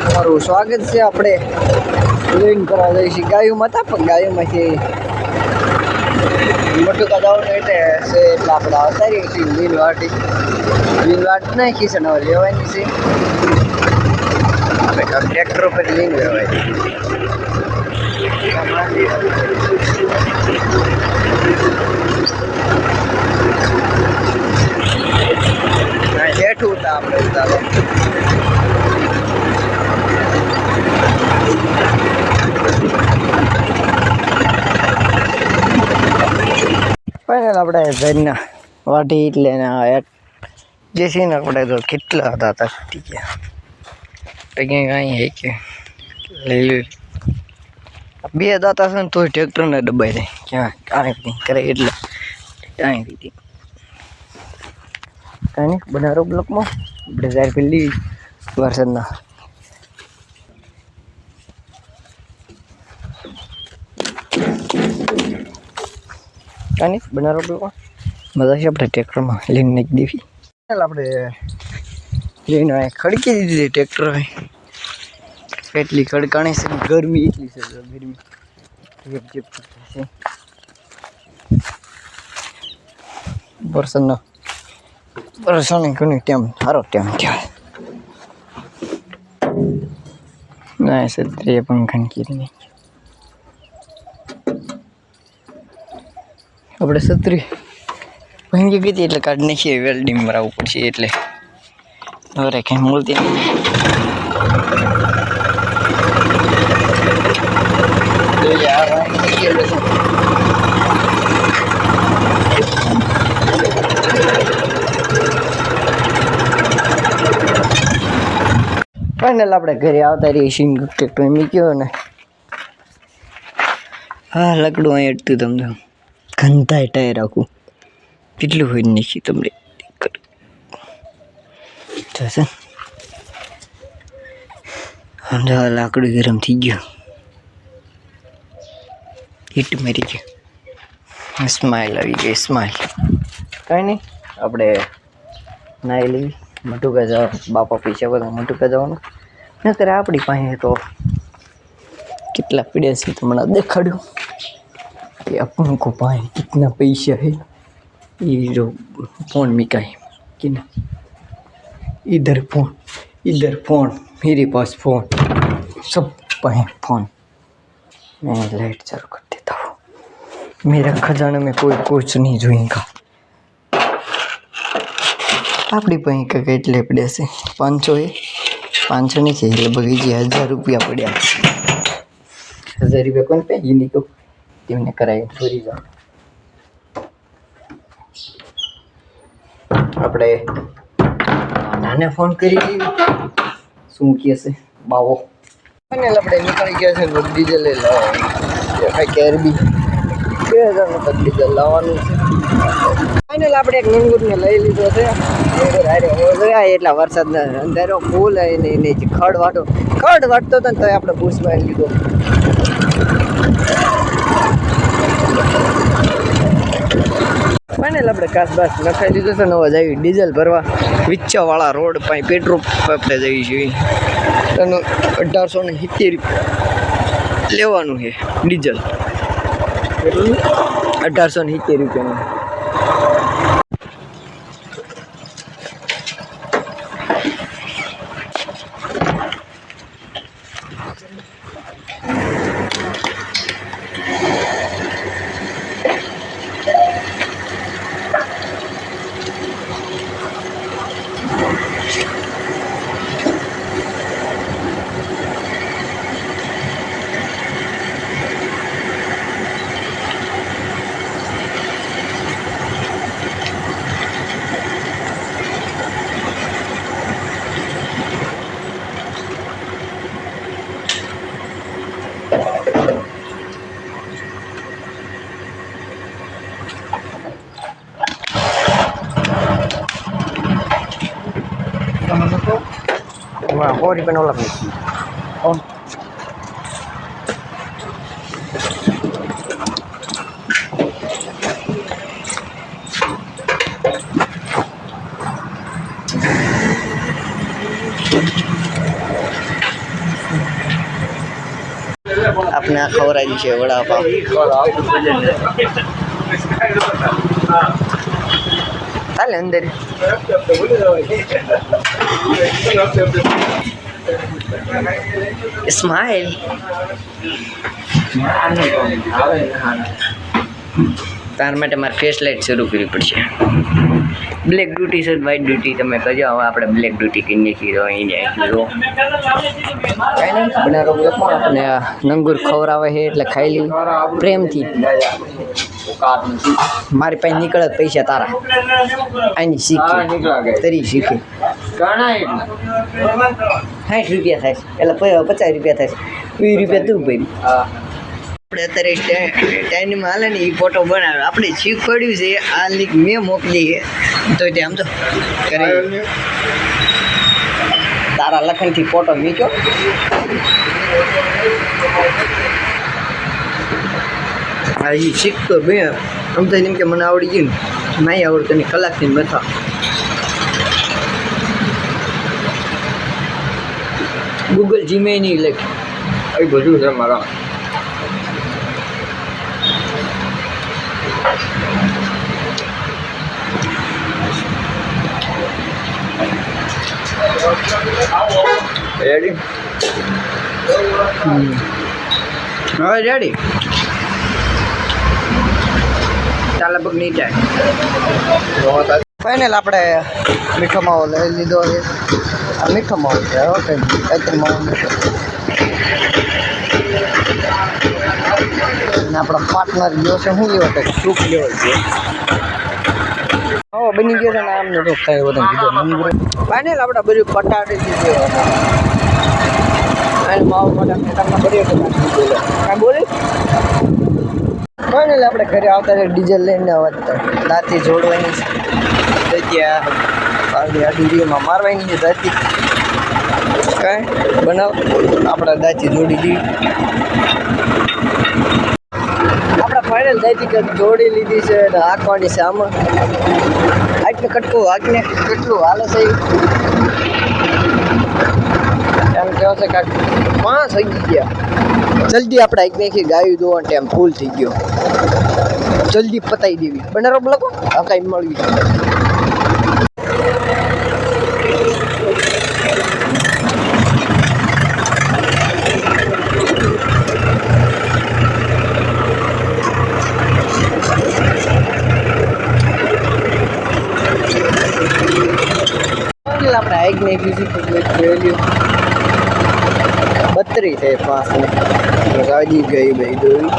તમારું સ્વાગત છે. આપણે જોઈન કરવા જઈશું ગાયુંમાં હતા પણ ગાયુંમાંથી મોટું કદાવનું એટલે છે એટલે આપણે અવતારીએ છીએ લીલવાટ નાખી છે ને હવે લેવાની છે આપણે ટ્રેક્ટર પર લઈને લેવાય બેઠું હતા આપણે ઉતારો ફાઇનલ આપણે ઘરના વાટી એટલે જે છે ને આપણે તો કેટલા હતા તકતી ગયા કંઈ કાંઈ હે કે લઈ લે બે દાતા છે ને તોય ટ્રેક્ટરને દબાઈ દે ક્યાં કાંઈ કરે એટલે કાંઈ રીતે કાંઈ નહીં બનારો બ્લોકમાં આપણે જાહેર પેલી વરસાદના કાંઈ બનારો બ્લોકમાં મજા છે આપણે ટ્રેક્ટરમાં લઈને નાખી દેવી આપણે લઈને ખડકી દીધી ટ્રેક્ટર એટલી ખડકાણી છે ગરમી એટલી છે ગરમી વરસાદનો વરસાદની ઘણી ટાઈમ સારો ટાઈમ થયો ના સત્રીય પંખાની કીધી નહીં આપણે સત્રી પંખી કીધી એટલે કાઢી નાખીએ વેલ્ડિંગ મરાવવું પડશે એટલે હવે કંઈ મળતી ફાઇનલ આપણે ઘરે આવતા રહીએ સિંગ ટ્રેક્ટર મૂક્યો ને હા લકડું અહીં અટતું તમને ગંધાય ટાયર રાખું કેટલું હોય નહીં તમને થશે સમજા લાકડું ગરમ થઈ ગયું હીટ મારી ગયું સ્માઇલ આવી ગઈ સ્માઇલ કાંઈ નહીં આપણે નાહી લઈએ મટુકા જવા બાપા પૈસા બધા મટુકા જવાનું નકર આપણી પાસે તો કેટલા પીડ્યા છે તો મને દેખાડ્યું कि अपन को पाए कितना पैसा है ये जो फोन मिकाई कि ना इधर फोन मेरे पास फोन सब पाए फोन मैं लाइट चालू कर देता हूँ मेरा खजाना में कोई कुछ नहीं જોઈगा આપણી પાસે કંઈક એટલે પડ્યા છે 500 નથી એટલે બગીચી 1000 રૂપિયા પડ્યા 1000 રૂપિયા કોણ પે હિન્દી કહું તેમને કરાવી ફરી જાવ આપણે નાને ફોન કરી લઈએ શું કહે છે બાવો ફાઇનલ આપણે નીકળી ગયા છે ડીઝલ લઈ લાવવા કેરબી 2000 નું ડીઝલ લાવવાનું છે ફાઇનલ આપણે એક નંગુરને લઈ લીધો છે નંગુર હારે જોયા એટલા વરસાદના અંધારો ફૂલ એને ખડ વાટતો હતો ને તો આપણે ભૂસમાં લીધો ફાઇનલ આપણે કાસબાસ નખાઈ લીધો છે નવા જઈએ ડીઝલ ભરવા વિચ્ચાવાળા રોડ પાસે પેટ્રોલ આપણે જઈએ છીએ એનું 1870 રૂપિયા લેવાનું છે ડીઝલ 1870 રૂપિયાનું Wah, kok di penolak nih? Oh. આપણે આ ખવડાવી છે વડાપાવ. ચાલે અંદર સ્માઈલ. તાર માટે મારે ફેસ લાઇટ શરૂ કરવી પડશે. બ્લેક ડ્યુટી છે, વ્હાઇટ ડ્યુટી તમે કરજો. હવે આપણે બ્લેક ડ્યુટી કરીએ છીએ. તો અહીં જાય કાંઈ નહીં બનારો આપણે નંગુર ખવડાવે છે એટલે ખાઈ લઈ પ્રેમથી. મારી પાસે નીકળે પૈસા તારા આની શીખી તરી શીખી 60 રૂપિયા થાય એટલે 50 રૂપિયા થાય 20 રૂપિયા તું ભાઈ. આપણે અત્યારે ટાઈમમાં હાલે ને એ ફોટો બનાવ્યો. આપણે શીખવાડ્યું છે આ લીક મેં મોકલી છે તો આમ તો કરે તારા લખનથી ફોટો મીચો. હા એ શીખતો બે આમ તો એમ કે મને આવડી ગયું ને નહીં આવડતું એની કલાકથી મથા. ગૂગલ જીમે નહીં લખી એ બધું છે મારા. રેડી હવે રેડી ચાલે પગ નહીં જાય. ફાઇનલ આપણે મીઠો માવો લઈ લીધો છે. આ મીઠો માવો છે. ઓકે કાંઈ માવો અને આપણો પાર્ટનર ગયો છે. શું લેવો કંઈક સૂપ લેવો છે. હા બની ગયો છે ને આમને તો કાંઈ બધા કીધું ફાઇનલ આપણે બધું પટાડી દીધું. અને માવો માટે તમને બધું કાંઈ બોલી ફાઇનલ આપણે ઘરે આવતા ડીઝલ લઈને આવતા દાંતી જોડવાની છે. જગ્યા ડુરીમાં મારવાની છે દાંતી. કાંઈ બનાવ આપણે દાંતી જોડી દીધી. આપણે ફાઇનલ દાંતી જોડી લીધી છે અને આંકવાની છે આમાં. આટલું કટકું આંકને કેટલું હાલે છે એમ કહો છે કાંઈક 5 થઈ ગયા. જલ્દી આપણે આંક નાખી ગાયું દોવાનો ટાઈમ ફૂલ થઈ ગયો. જલ્દી પતાવી દેવી બનારો લખો આ કાંઈ મળવી. આપણે આગ નાખી વેલ્યુ 32 છે 5 ને ગાડી ગઈ ભાઈ દોરી.